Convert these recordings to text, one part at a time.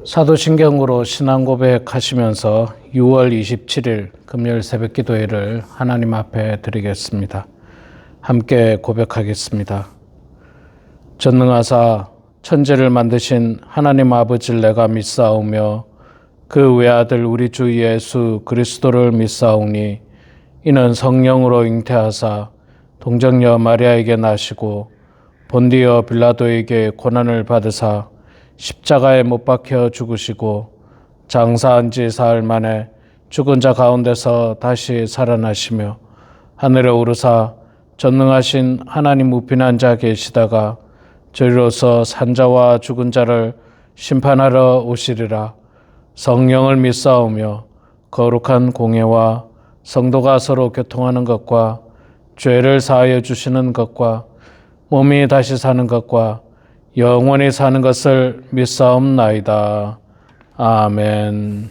사도신경으로 신앙 고백하시면서 6월 27일 금요일 새벽 기도회를 하나님 앞에 드리겠습니다. 함께 고백하겠습니다. 전능하사 천지를 만드신 하나님 아버지를 내가 믿사오며 그 외아들 우리 주 예수 그리스도를 믿사오니 이는 성령으로 잉태하사 동정녀 마리아에게 나시고 본디어 빌라도에게 고난을 받으사 십자가에 못 박혀 죽으시고 장사한 지 사흘 만에 죽은 자 가운데서 다시 살아나시며 하늘에 오르사 전능하신 하나님 우편한 자 계시다가 저리로서 산자와 죽은 자를 심판하러 오시리라. 성령을 믿사오며 거룩한 공예와 성도가 서로 교통하는 것과 죄를 사하여 주시는 것과 몸이 다시 사는 것과 영원히 사는 것을 믿사옵나이다. 아멘.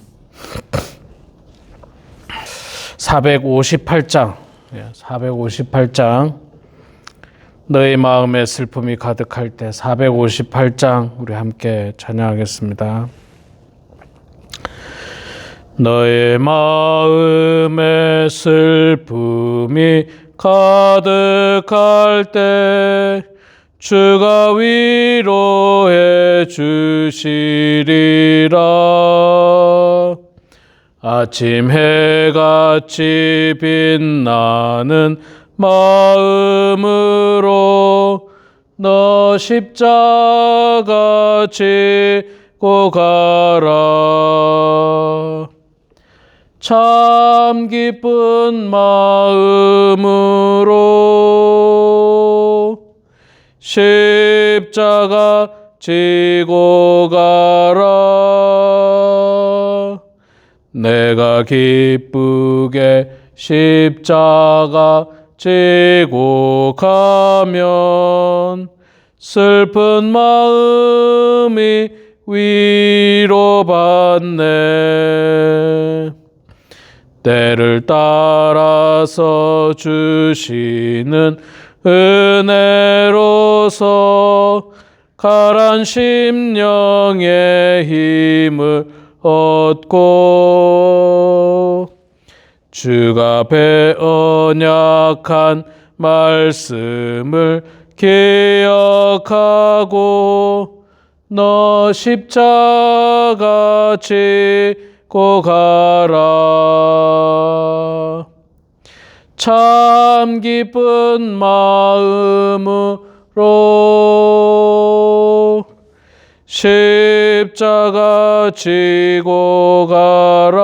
458장 너의 마음에 슬픔이 가득할 때 458장 우리 함께 찬양하겠습니다. 너의 마음에 슬픔이 가득할 때 주가 위로해 주시리라. 아침 해같이 빛나는 마음으로 너 십자가 지고 가라. 참 기쁜 마음으로 십자가 지고 가라. 내가 기쁘게 십자가 지고 가면 슬픈 마음이 위로받네. 때를 따라서 주시는 은혜로서 가란 심령의 힘을 얻고 주가 배언 약한 말씀을 기억하고 너 십자가 지고 가라. 참 기쁜 마음으로 십자가 지고 가라.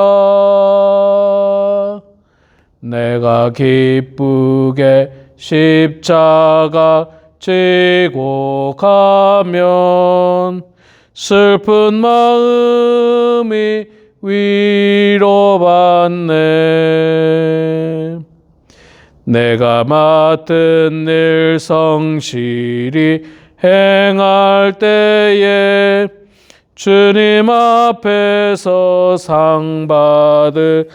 내가 기쁘게 십자가 지고 가면 슬픈 마음이 위로받네. 내가 맡은 일 성실히 행할 때에 주님 앞에서 상 받으리.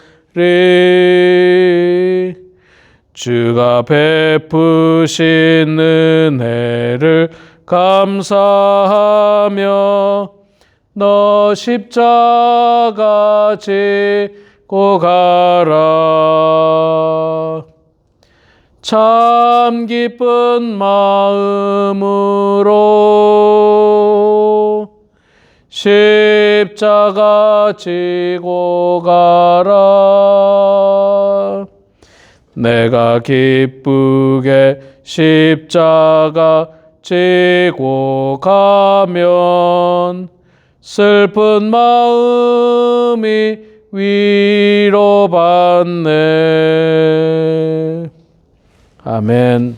주가 베푸신 은혜를 감사하며 너 십자가 지고 가라. 참 기쁜 마음으로 십자가 지고 가라. 내가 기쁘게 십자가 지고 가면 슬픈 마음이 위로받네. 아멘.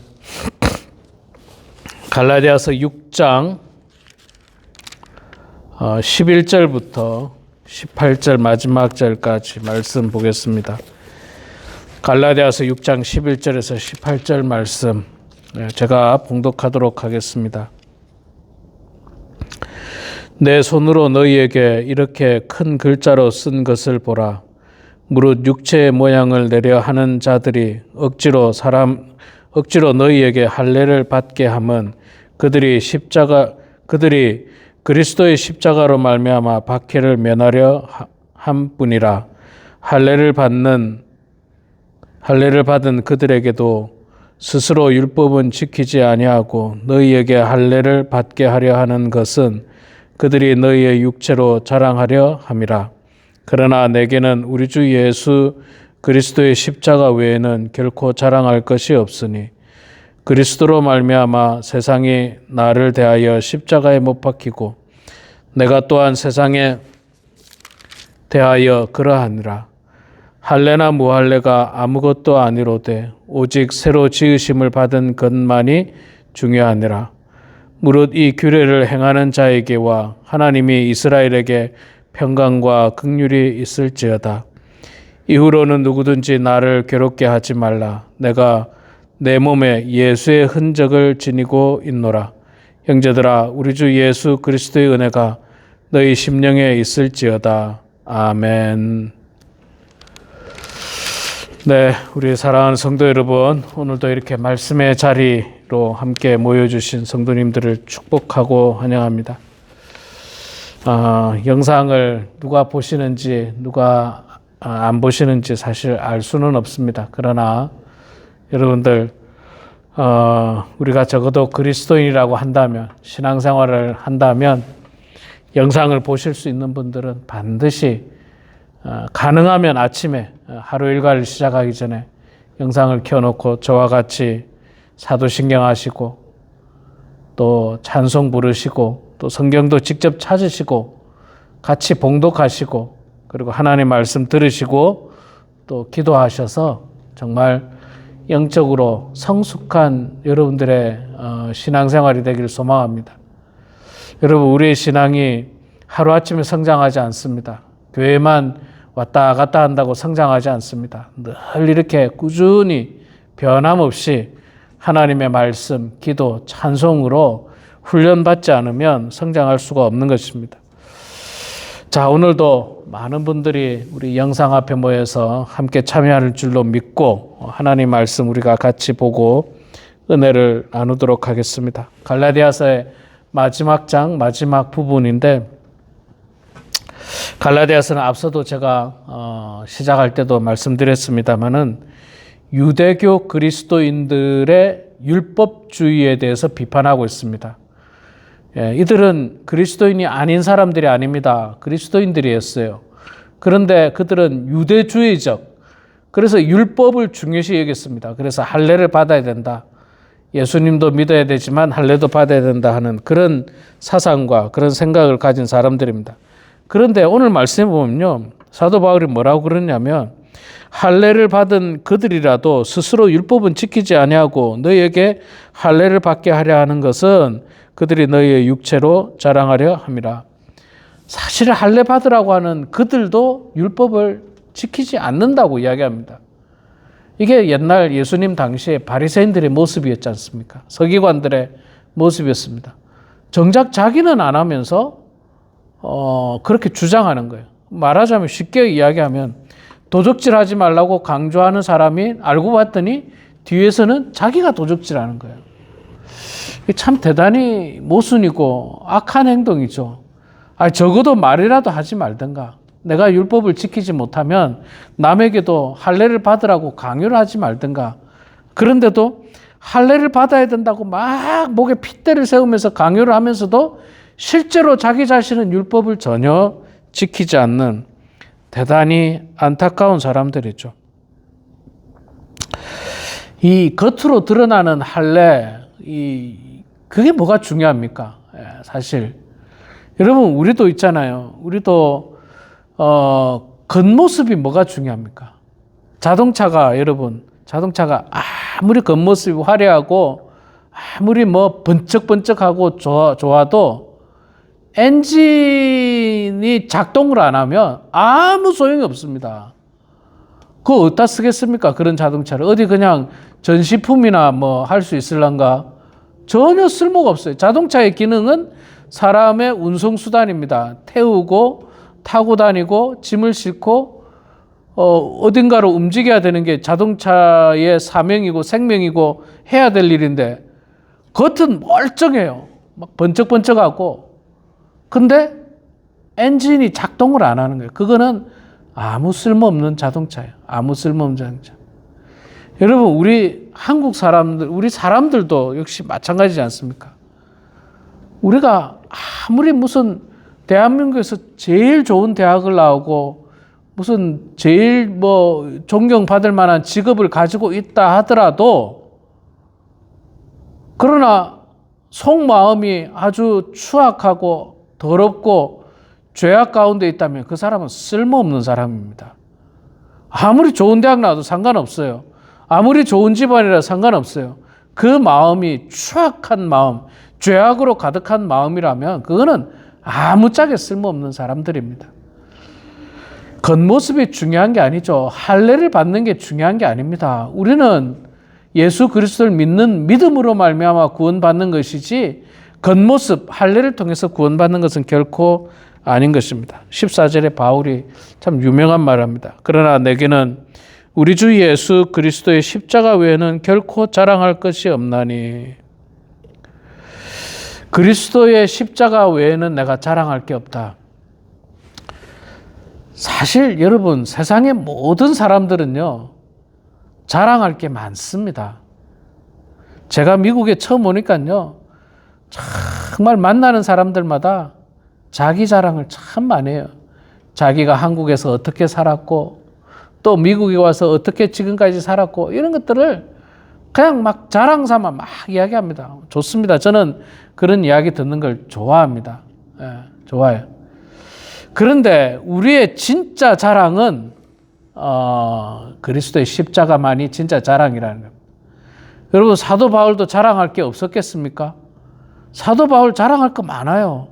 갈라디아서 6장 11절부터 18절 마지막 절까지 말씀 보겠습니다. 갈라디아서 6장 11절에서 18절 말씀 제가 봉독하도록 하겠습니다. 내 손으로 너희에게 이렇게 큰 글자로 쓴 것을 보라. 무릇 육체의 모양을 내려 하는 자들이 억지로 너희에게 할례를 받게 함은 그들이 그리스도의 십자가로 말미암아 박해를 면하려 한 뿐이라. 할례를 받은 그들에게도 스스로 율법은 지키지 아니하고 너희에게 할례를 받게 하려 하는 것은 그들이 너희의 육체로 자랑하려 함이라. 그러나 내게는 우리 주 예수 그리스도의 십자가 외에는 결코 자랑할 것이 없으니 그리스도로 말미암아 세상이 나를 대하여 십자가에 못 박히고 내가 또한 세상에 대하여 그러하니라. 할례나 무할례가 아무것도 아니로되 오직 새로 지으심을 받은 것만이 중요하니라. 무릇 이 규례를 행하는 자에게와 하나님이 이스라엘에게 평강과 긍휼이 있을지어다. 이후로는 누구든지 나를 괴롭게 하지 말라. 내가 내 몸에 예수의 흔적을 지니고 있노라. 형제들아, 우리 주 예수 그리스도의 은혜가 너희 심령에 있을지어다. 아멘. 네, 우리 사랑하는 성도 여러분, 오늘도 이렇게 말씀의 자리로 함께 모여주신 성도님들을 축복하고 환영합니다. 영상을 누가 보시는지 누가 안 보시는지 사실 알 수는 없습니다. 그러나 여러분들 우리가 적어도 그리스도인이라고 한다면, 신앙생활을 한다면 영상을 보실 수 있는 분들은 반드시 가능하면 아침에 하루 일과를 시작하기 전에 영상을 켜놓고 저와 같이 사도신경 하시고 또 찬송 부르시고 또 성경도 직접 찾으시고 같이 봉독하시고 그리고 하나님 말씀 들으시고 또 기도하셔서 정말 영적으로 성숙한 여러분들의 신앙생활이 되기를 소망합니다. 여러분, 우리의 신앙이 하루아침에 성장하지 않습니다. 교회만 왔다 갔다 한다고 성장하지 않습니다. 늘 이렇게 꾸준히 변함없이 하나님의 말씀, 기도, 찬송으로 훈련받지 않으면 성장할 수가 없는 것입니다. 자, 오늘도 많은 분들이 우리 영상 앞에 모여서 함께 참여할 줄로 믿고 하나님 말씀 우리가 같이 보고 은혜를 나누도록 하겠습니다. 갈라디아서의 마지막 장, 마지막 부분인데, 갈라디아서는 앞서도 제가 시작할 때도 말씀드렸습니다마는 유대교 그리스도인들의 율법주의에 대해서 비판하고 있습니다. 이들은 그리스도인이 아닌 사람들이 아닙니다. 그리스도인들이었어요. 그런데 그들은 유대주의적, 그래서 율법을 중요시 여겼습니다. 그래서 할례를 받아야 된다. 예수님도 믿어야 되지만 할례도 받아야 된다 하는 그런 사상과 그런 생각을 가진 사람들입니다. 그런데 오늘 말씀해 보면요, 사도 바울이 뭐라고 그러냐면 할례를 받은 그들이라도 스스로 율법은 지키지 아니하고 너희에게 할례를 받게 하려 하는 것은 그들이 너희의 육체로 자랑하려 함이라. 사실 할례 받으라고 하는 그들도 율법을 지키지 않는다고 이야기합니다. 이게 옛날 예수님 당시에 바리새인들의 모습이었지 않습니까? 서기관들의 모습이었습니다. 정작 자기는 안 하면서 그렇게 주장하는 거예요. 말하자면 쉽게 이야기하면 도적질하지 말라고 강조하는 사람이 알고 봤더니 뒤에서는 자기가 도적질하는 거예요. 참 대단히 모순이고 악한 행동이죠. 적어도 말이라도 하지 말든가. 내가 율법을 지키지 못하면 남에게도 할례를 받으라고 강요를 하지 말든가. 그런데도 할례를 받아야 된다고 막 목에 핏대를 세우면서 강요를 하면서도 실제로 자기 자신은 율법을 전혀 지키지 않는 대단히 안타까운 사람들이죠. 이 겉으로 드러나는 할례, 그게 뭐가 중요합니까? 사실 여러분, 우리도 있잖아요. 우리도 겉모습이 뭐가 중요합니까? 여러분, 자동차가 아무리 겉모습이 화려하고 아무리 번쩍번쩍하고 좋아도 엔진이 작동을 안 하면 아무 소용이 없습니다. 그거 어디다 쓰겠습니까? 그런 자동차를. 어디 그냥 전시품이나 할 수 있을란가? 전혀 쓸모가 없어요. 자동차의 기능은 사람의 운송수단입니다. 태우고 타고 다니고 짐을 싣고 어딘가로 움직여야 되는 게 자동차의 사명이고 생명이고 해야 될 일인데 겉은 멀쩡해요. 막 번쩍번쩍하고 근데 엔진이 작동을 안 하는 거예요. 그거는 아무 쓸모없는 자동차예요. 아무 쓸모없는 자동차. 여러분, 우리 한국 사람들, 우리 사람들도 역시 마찬가지지 않습니까? 우리가 아무리 무슨 대한민국에서 제일 좋은 대학을 나오고 무슨 제일 뭐 존경받을 만한 직업을 가지고 있다 하더라도, 그러나 속마음이 아주 추악하고 더럽고 죄악 가운데 있다면 그 사람은 쓸모없는 사람입니다. 아무리 좋은 대학 나와도 상관없어요. 아무리 좋은 집안이라 상관없어요. 그 마음이 추악한 마음, 죄악으로 가득한 마음이라면 그거는 아무짝에 쓸모없는 사람들입니다. 겉모습이 중요한 게 아니죠. 할례를 받는 게 중요한 게 아닙니다. 우리는 예수 그리스도를 믿는 믿음으로 말미암아 구원받는 것이지 겉모습, 할례를 통해서 구원받는 것은 결코 아닌 것입니다. 14절에 바울이 참 유명한 말을 합니다. 그러나 내게는 우리 주 예수 그리스도의 십자가 외에는 결코 자랑할 것이 없나니. 그리스도의 십자가 외에는 내가 자랑할 게 없다. 사실 여러분, 세상의 모든 사람들은요, 자랑할 게 많습니다. 제가 미국에 처음 오니까요, 정말 만나는 사람들마다 자기 자랑을 참 많이 해요. 자기가 한국에서 어떻게 살았고, 또 미국에 와서 어떻게 지금까지 살았고, 이런 것들을 그냥 막 자랑 삼아 막 이야기합니다. 좋습니다. 저는 그런 이야기 듣는 걸 좋아합니다. 예, 좋아요. 그런데 우리의 진짜 자랑은 그리스도의 십자가만이 진짜 자랑이라는 겁니다. 여러분, 사도 바울도 자랑할 게 없었겠습니까? 사도 바울 자랑할 거 많아요.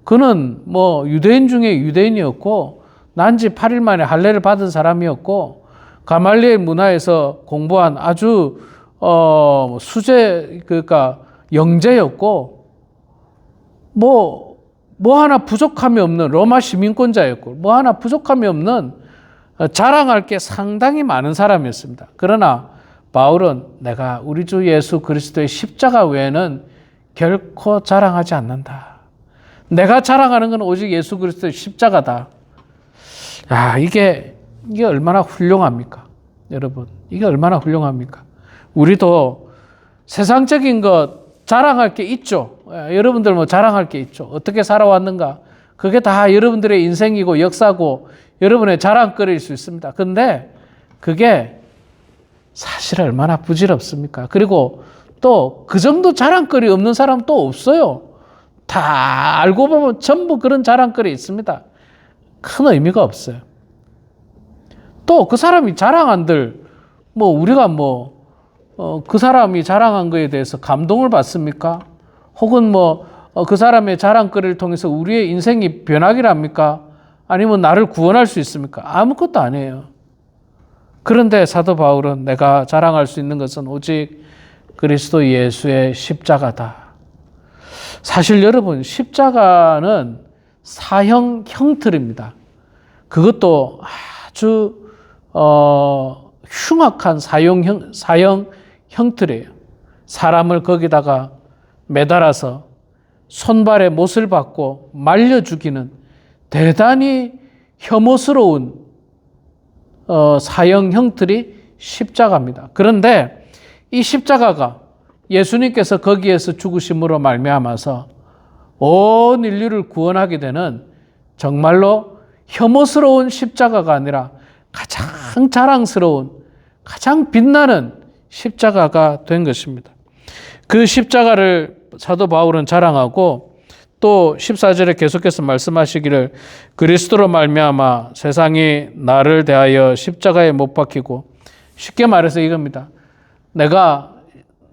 그는 뭐 유대인 중에 유대인이었고 난지 8일 만에 할례를 받은 사람이었고 가말리엘 문화에서 공부한 아주 그러니까 영재였고 뭐 하나 부족함이 없는 로마 시민권자였고 뭐 하나 부족함이 없는 자랑할 게 상당히 많은 사람이었습니다. 그러나 바울은 내가 우리 주 예수 그리스도의 십자가 외에는 결코 자랑하지 않는다. 내가 자랑하는 건 오직 예수 그리스도의 십자가다. 야, 이게 얼마나 훌륭합니까? 여러분, 이게 얼마나 훌륭합니까? 우리도 세상적인 것 자랑할 게 있죠. 여러분들 뭐 자랑할 게 있죠. 어떻게 살아왔는가? 그게 다 여러분들의 인생이고 역사고 여러분의 자랑거리일 수 있습니다. 근데 그게 사실 얼마나 부질없습니까? 그리고 또 그 정도 자랑거리 없는 사람 또 없어요. 다 알고 보면 전부 그런 자랑거리 있습니다. 큰 의미가 없어요. 또 그 사람이 자랑한들 뭐 우리가 그 사람이 자랑한 거에 대해서 감동을 받습니까? 혹은 그 사람의 자랑거리를 통해서 우리의 인생이 변하기랍니까? 아니면 나를 구원할 수 있습니까? 아무것도 아니에요. 그런데 사도 바울은 내가 자랑할 수 있는 것은 오직 그리스도 예수의 십자가다. 사실 여러분, 십자가는 사형 형틀입니다. 그것도 아주 흉악한 사형 형틀이에요. 사람을 거기다가 매달아서 손발에 못을 박고 말려 죽이는 대단히 혐오스러운 사형 형틀이 십자가입니다. 그런데 이 십자가가 예수님께서 거기에서 죽으심으로 말미암아서 온 인류를 구원하게 되는 정말로 혐오스러운 십자가가 아니라 가장 자랑스러운, 가장 빛나는 십자가가 된 것입니다. 그 십자가를 사도 바울은 자랑하고 또 14절에 계속해서 말씀하시기를 그리스도로 말미암아 세상이 나를 대하여 십자가에 못 박히고, 쉽게 말해서 이겁니다.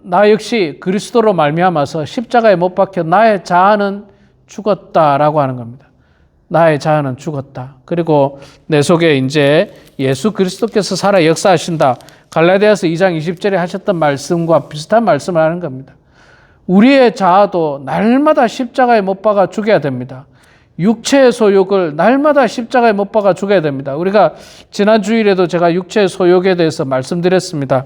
나 역시 그리스도로 말미암아서 십자가에 못 박혀 나의 자아는 죽었다라고 하는 겁니다. 나의 자아는 죽었다. 그리고 내 속에 이제 예수 그리스도께서 살아 역사하신다. 갈라디아서 2장 20절에 하셨던 말씀과 비슷한 말씀을 하는 겁니다. 우리의 자아도 날마다 십자가에 못 박아 죽여야 됩니다. 육체의 소욕을 날마다 십자가에 못 박아 죽여야 됩니다. 우리가 지난 주일에도 제가 육체의 소욕에 대해서 말씀드렸습니다.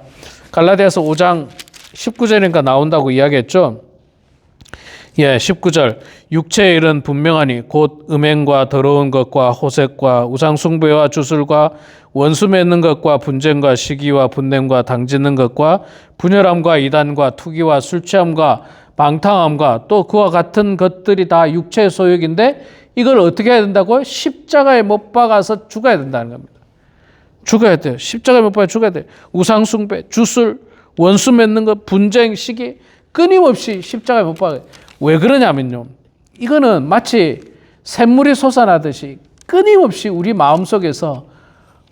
갈라디아서 5장 19절인가 나온다고 이야기했죠. 19절. 육체의 일은 분명하니 곧 음행과 더러운 것과 호색과 우상숭배와 주술과 원수 맺는 것과 분쟁과 시기와 분냄과 당짓는 것과 분열함과 이단과 투기와 술취함과 방탕함과 또 그와 같은 것들이 다 육체의 소욕인데 이걸 어떻게 해야 된다고요? 십자가에 못 박아서 죽어야 된다는 겁니다. 죽어야 돼요. 십자가에 못 박아 죽어야 돼요. 우상숭배, 주술, 원수 맺는 것, 분쟁, 시기 끊임없이 십자가에 못 박아요. 왜 그러냐면요. 이거는 마치 샘물이 솟아나듯이 끊임없이 우리 마음속에서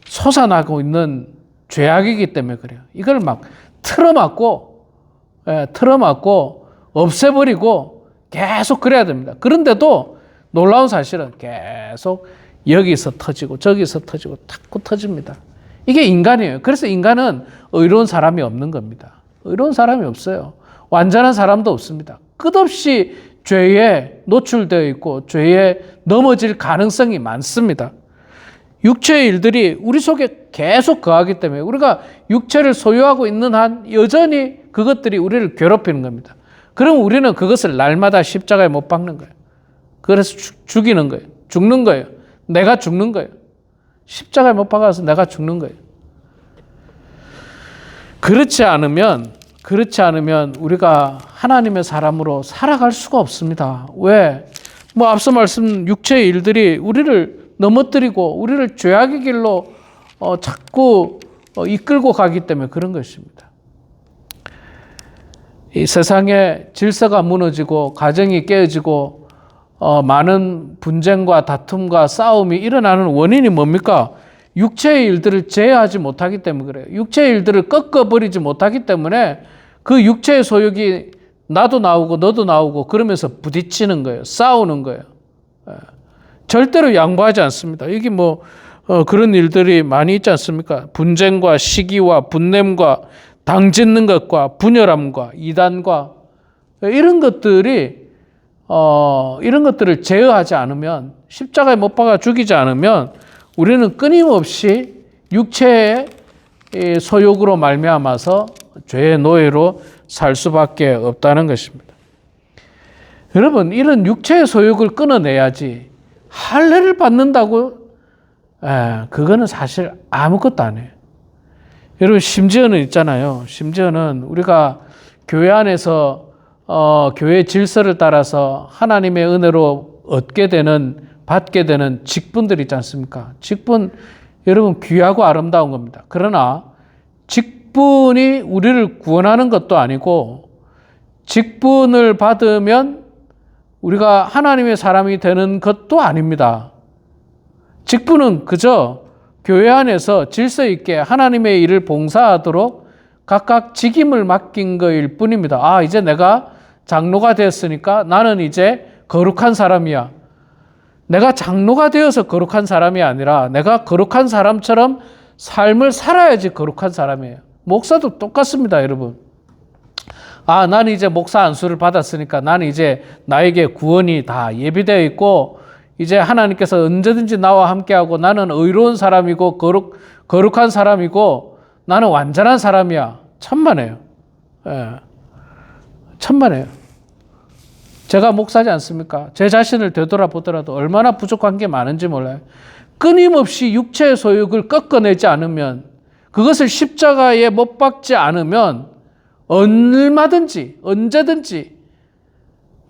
솟아나고 있는 죄악이기 때문에 그래요. 이걸 막 틀어막고 없애버리고 계속 그래야 됩니다. 그런데도 놀라운 사실은 계속 여기서 터지고 저기서 터지고 자꾸 터집니다. 이게 인간이에요. 그래서 인간은 의로운 사람이 없는 겁니다. 의로운 사람이 없어요. 완전한 사람도 없습니다. 끝없이 죄에 노출되어 있고 죄에 넘어질 가능성이 많습니다. 육체의 일들이 우리 속에 계속 거하기 때문에 우리가 육체를 소유하고 있는 한 여전히 그것들이 우리를 괴롭히는 겁니다. 그럼 우리는 그것을 날마다 십자가에 못 박는 거예요. 그래서 죽이는 거예요. 죽는 거예요. 내가 죽는 거예요. 십자가에 못 박아서 내가 죽는 거예요. 그렇지 않으면 우리가 하나님의 사람으로 살아갈 수가 없습니다. 왜? 앞서 말씀 육체의 일들이 우리를 넘어뜨리고 우리를 죄악의 길로 자꾸 이끌고 가기 때문에 그런 것입니다. 이 세상에 질서가 무너지고 가정이 깨어지고 많은 분쟁과 다툼과 싸움이 일어나는 원인이 뭡니까? 육체의 일들을 제어하지 못하기 때문에 그래요. 육체의 일들을 꺾어버리지 못하기 때문에 그 육체의 소욕이 나도 나오고 너도 나오고 그러면서 부딪히는 거예요. 싸우는 거예요. 절대로 양보하지 않습니다. 여기 그런 일들이 많이 있지 않습니까? 분쟁과 시기와 분냄과 당짓는 것과 분열함과 이단과 이런 것들을 제어하지 않으면 십자가에 못 박아 죽이지 않으면 우리는 끊임없이 육체의 소욕으로 말미암아서 죄의 노예로 살 수밖에 없다는 것입니다. 여러분, 이런 육체의 소욕을 끊어내야지 할례를 받는다고? 그거는 사실 아무것도 안 해요. 여러분, 심지어는 있잖아요. 심지어는 우리가 교회 안에서 교회 질서를 따라서 하나님의 은혜로 받게 되는 직분들 있지 않습니까? 직분, 여러분 귀하고 아름다운 겁니다. 그러나 직분이 우리를 구원하는 것도 아니고 직분을 받으면 우리가 하나님의 사람이 되는 것도 아닙니다. 직분은 그저 교회 안에서 질서 있게 하나님의 일을 봉사하도록 각각 직임을 맡긴 것일 뿐입니다. 이제 내가 장로가 되었으니까 나는 이제 거룩한 사람이야. 내가 장로가 되어서 거룩한 사람이 아니라 내가 거룩한 사람처럼 삶을 살아야지 거룩한 사람이에요. 목사도 똑같습니다, 여러분. 나는 이제 목사 안수를 받았으니까 나는 이제 나에게 구원이 다 예비되어 있고 이제 하나님께서 언제든지 나와 함께하고 나는 의로운 사람이고 거룩한 사람이고 나는 완전한 사람이야. 천만에요. 천만에요. 제가 목사지 않습니까? 제 자신을 되돌아보더라도 얼마나 부족한 게 많은지 몰라요. 끊임없이 육체의 소욕을 꺾어내지 않으면, 그것을 십자가에 못 박지 않으면 얼마든지 언제든지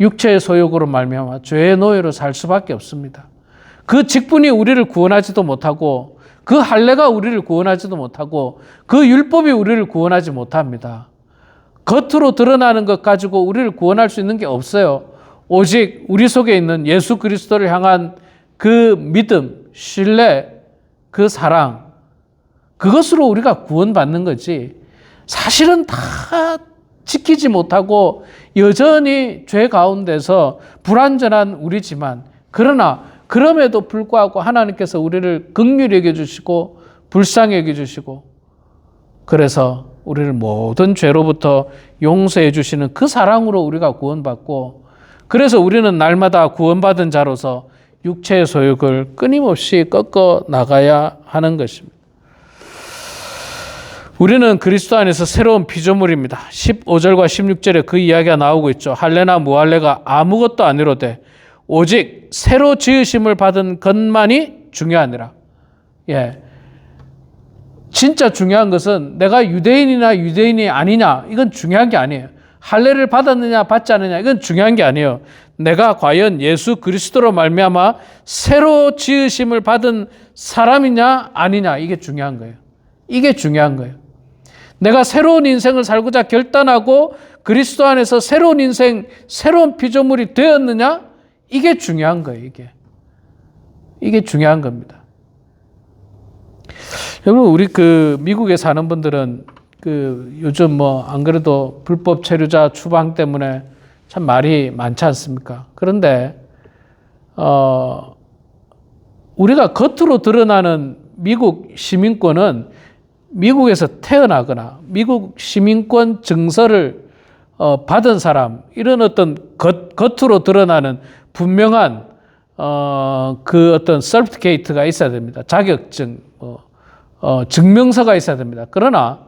육체의 소욕으로 말미암아 죄의 노예로 살 수밖에 없습니다. 그 직분이 우리를 구원하지도 못하고 그 할례가 우리를 구원하지도 못하고 그 율법이 우리를 구원하지 못합니다. 겉으로 드러나는 것 가지고 우리를 구원할 수 있는 게 없어요. 오직 우리 속에 있는 예수 그리스도를 향한 그 믿음, 신뢰, 그 사랑, 그것으로 우리가 구원받는 거지. 사실은 다 지키지 못하고 여전히 죄 가운데서 불완전한 우리지만, 그러나 그럼에도 불구하고 하나님께서 우리를 긍휼히 여겨주시고 불쌍히 여겨주시고 그래서 우리를 모든 죄로부터 용서해 주시는 그 사랑으로 우리가 구원받고, 그래서 우리는 날마다 구원받은 자로서 육체의 소욕을 끊임없이 꺾어 나가야 하는 것입니다. 우리는 그리스도 안에서 새로운 피조물입니다. 15절과 16절에 그 이야기가 나오고 있죠. 할례나 무할례가 아무것도 아니로되 오직 새로 지으심을 받은 것만이 중요하니라. 예. 진짜 중요한 것은 내가 유대인이나 유대인이 아니냐, 이건 중요한 게 아니에요. 할례를 받았느냐 받지 않느냐, 이건 중요한 게 아니에요. 내가 과연 예수 그리스도로 말미암아 새로 지으심을 받은 사람이냐 아니냐, 이게 중요한 거예요. 이게 중요한 거예요. 내가 새로운 인생을 살고자 결단하고 그리스도 안에서 새로운 인생, 새로운 피조물이 되었느냐, 이게 중요한 거예요. 이게 중요한 겁니다. 여러분, 우리 미국에 사는 분들은 요즘 안 그래도 불법 체류자 추방 때문에 참 말이 많지 않습니까? 그런데 우리가 겉으로 드러나는 미국 시민권은 미국에서 태어나거나 미국 시민권 증서를 받은 사람, 이런 어떤 겉으로 드러나는 분명한 어떤 서티피케이트가 있어야 됩니다. 자격증, 증명서가 있어야 됩니다. 그러나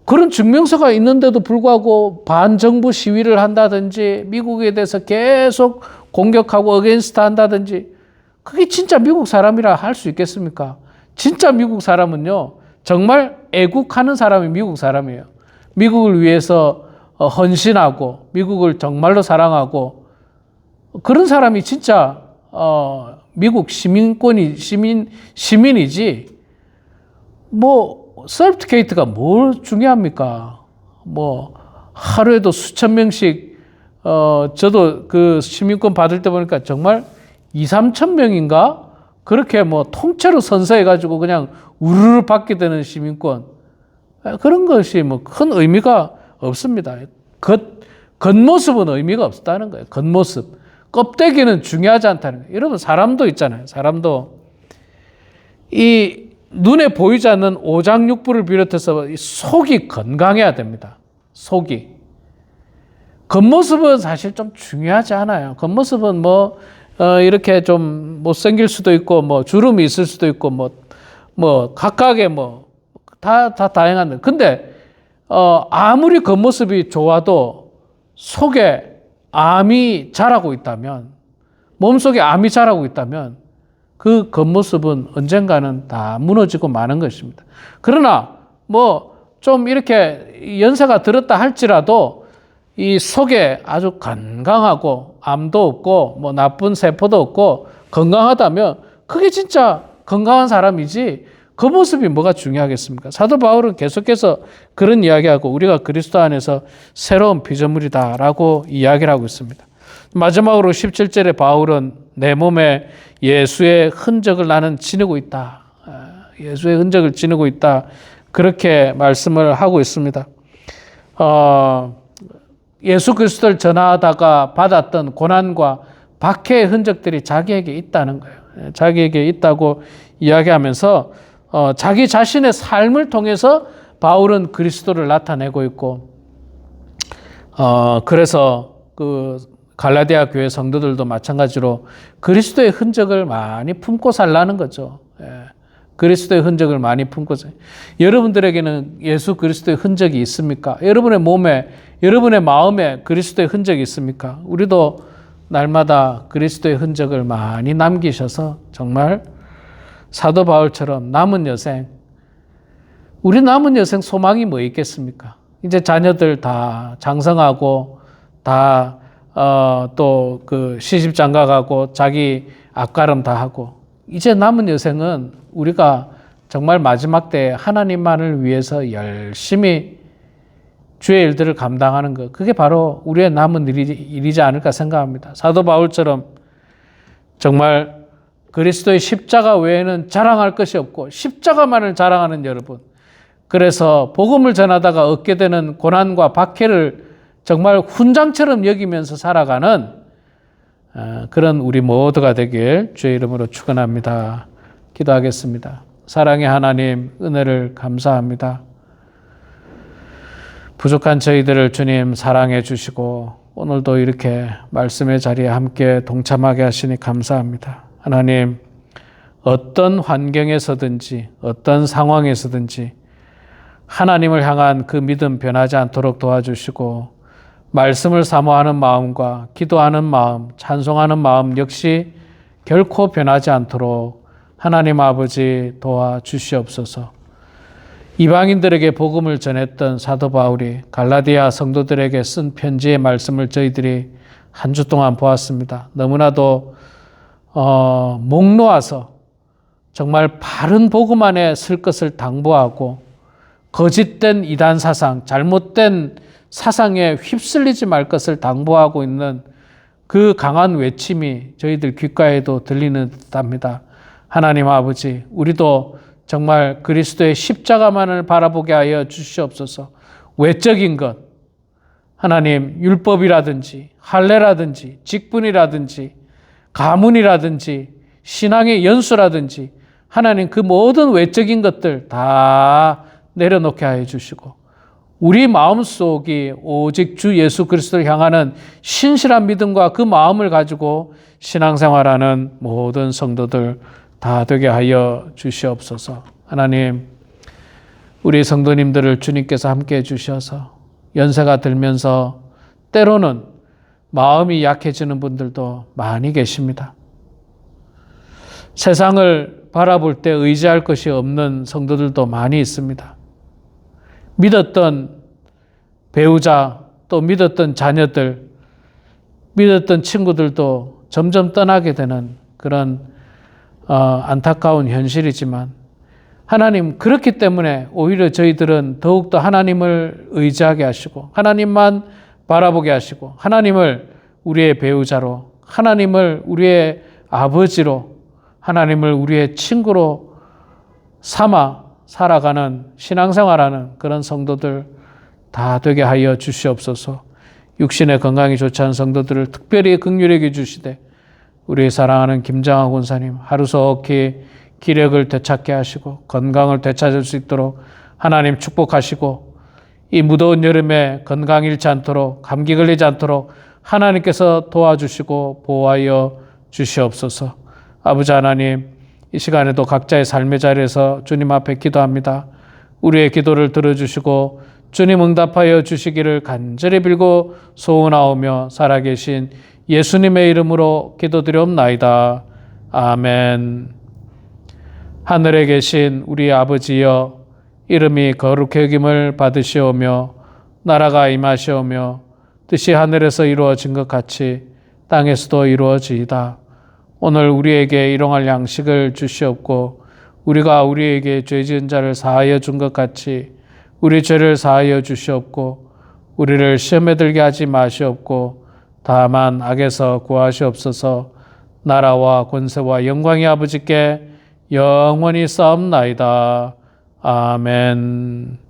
그런 증명서가 있는데도 불구하고 반정부 시위를 한다든지 미국에 대해서 계속 공격하고 어게인스트 한다든지, 그게 진짜 미국 사람이라 할 수 있겠습니까? 진짜 미국 사람은요, 정말 애국하는 사람이 미국 사람이에요. 미국을 위해서 헌신하고 미국을 정말로 사랑하고, 그런 사람이 진짜 미국 시민이지. 서티피케이트가 뭘 중요합니까? 하루에도 수천 명씩, 저도 그 시민권 받을 때 보니까 정말 2-3천 명인가? 그렇게 통째로 선서해가지고 그냥 우르르 받게 되는 시민권. 그런 것이 큰 의미가 없습니다. 겉모습은 의미가 없다는 거예요. 겉모습. 껍데기는 중요하지 않다는 거예요. 여러분, 사람도 있잖아요. 사람도. 이 눈에 보이지 않는 오장육부를 비롯해서 속이 건강해야 됩니다. 속이. 겉모습은 사실 좀 중요하지 않아요. 겉모습은 이렇게 좀 못생길 수도 있고, 주름이 있을 수도 있고, 각각의 다 다양한데. 근데, 아무리 겉모습이 좋아도 속에 암이 자라고 있다면, 몸속에 암이 자라고 있다면, 그 겉모습은 언젠가는 다 무너지고 마는 것입니다. 그러나 좀 이렇게 연세가 들었다 할지라도 이 속에 아주 건강하고 암도 없고 나쁜 세포도 없고 건강하다면 그게 진짜 건강한 사람이지, 겉모습이 뭐가 중요하겠습니까? 사도 바울은 계속해서 그런 이야기하고 우리가 그리스도 안에서 새로운 피조물이다라고 이야기를 하고 있습니다. 마지막으로 17절에 바울은 내 몸에 예수의 흔적을 나는 지니고 있다. 예수의 흔적을 지니고 있다. 그렇게 말씀을 하고 있습니다. 예수 그리스도를 전하다가 받았던 고난과 박해의 흔적들이 자기에게 있다는 거예요. 자기에게 있다고 이야기하면서 자기 자신의 삶을 통해서 바울은 그리스도를 나타내고 있고, 그래서 갈라디아 교회 성도들도 마찬가지로 그리스도의 흔적을 많이 품고 살라는 거죠. 그리스도의 흔적을 많이 품고 여러분들에게는 예수 그리스도의 흔적이 있습니까? 여러분의 몸에, 여러분의 마음에 그리스도의 흔적이 있습니까? 우리도 날마다 그리스도의 흔적을 많이 남기셔서 정말 사도 바울처럼 남은 여생, 우리 남은 여생 소망이 뭐 있겠습니까? 이제 자녀들 다 장성하고 다 또 시집 장가 가고 자기 앞가름 다 하고, 이제 남은 여생은 우리가 정말 마지막 때 하나님만을 위해서 열심히 주의 일들을 감당하는 것, 그게 바로 우리의 남은 일이지 않을까 생각합니다. 사도 바울처럼 정말 그리스도의 십자가 외에는 자랑할 것이 없고 십자가만을 자랑하는 여러분, 그래서 복음을 전하다가 얻게 되는 고난과 박해를 정말 훈장처럼 여기면서 살아가는 그런 우리 모두가 되길 주의 이름으로 축원합니다. 기도하겠습니다. 사랑의 하나님, 은혜를 감사합니다. 부족한 저희들을 주님 사랑해 주시고 오늘도 이렇게 말씀의 자리에 함께 동참하게 하시니 감사합니다. 하나님, 어떤 환경에서든지 어떤 상황에서든지 하나님을 향한 그 믿음 변하지 않도록 도와주시고 말씀을 사모하는 마음과 기도하는 마음, 찬송하는 마음 역시 결코 변하지 않도록 하나님 아버지 도와주시옵소서. 이방인들에게 복음을 전했던 사도 바울이 갈라디아 성도들에게 쓴 편지의 말씀을 저희들이 한 주 동안 보았습니다. 너무나도 목 놓아서 정말 바른 복음 안에 쓸 것을 당부하고 거짓된 이단 사상, 잘못된 사상에 휩쓸리지 말 것을 당부하고 있는 그 강한 외침이 저희들 귓가에도 들리는 듯합니다. 하나님 아버지, 우리도 정말 그리스도의 십자가만을 바라보게 하여 주시옵소서. 외적인 것, 하나님 율법이라든지 할례라든지 직분이라든지 가문이라든지 신앙의 연수라든지 하나님 그 모든 외적인 것들 다 내려놓게 하여 주시고 우리 마음속이 오직 주 예수 그리스도를 향하는 신실한 믿음과 그 마음을 가지고 신앙생활하는 모든 성도들 다 되게 하여 주시옵소서. 하나님, 우리 성도님들을 주님께서 함께해 주셔서 연세가 들면서 때로는 마음이 약해지는 분들도 많이 계십니다. 세상을 바라볼 때 의지할 것이 없는 성도들도 많이 있습니다. 믿었던 배우자, 또 믿었던 자녀들, 믿었던 친구들도 점점 떠나게 되는 그런 안타까운 현실이지만 하나님, 그렇기 때문에 오히려 저희들은 더욱더 하나님을 의지하게 하시고 하나님만 바라보게 하시고 하나님을 우리의 배우자로, 하나님을 우리의 아버지로, 하나님을 우리의 친구로 삼아 살아가는 신앙생활하는 그런 성도들 다 되게 하여 주시옵소서. 육신의 건강이 좋지 않은 성도들을 특별히 긍휼히 여겨 주시되 우리 사랑하는 김장하 권사님 하루속히 기력을 되찾게 하시고 건강을 되찾을 수 있도록 하나님 축복하시고 이 무더운 여름에 건강 잃지 않도록 감기 걸리지 않도록 하나님께서 도와주시고 보호하여 주시옵소서. 아버지 하나님, 이 시간에도 각자의 삶의 자리에서 주님 앞에 기도합니다. 우리의 기도를 들어주시고 주님 응답하여 주시기를 간절히 빌고 소원하오며 살아계신 예수님의 이름으로 기도드리옵나이다. 아멘. 하늘에 계신 우리 아버지여, 이름이 거룩히 여김을 받으시오며 나라가 임하시오며 뜻이 하늘에서 이루어진 것 같이 땅에서도 이루어지이다. 오늘 우리에게 일용할 양식을 주시옵고 우리가 우리에게 죄 지은 자를 사하여 준 것 같이 우리 죄를 사하여 주시옵고 우리를 시험에 들게 하지 마시옵고 다만 악에서 구하시옵소서. 나라와 권세와 영광이 아버지께 영원히 싸움나이다. 아멘.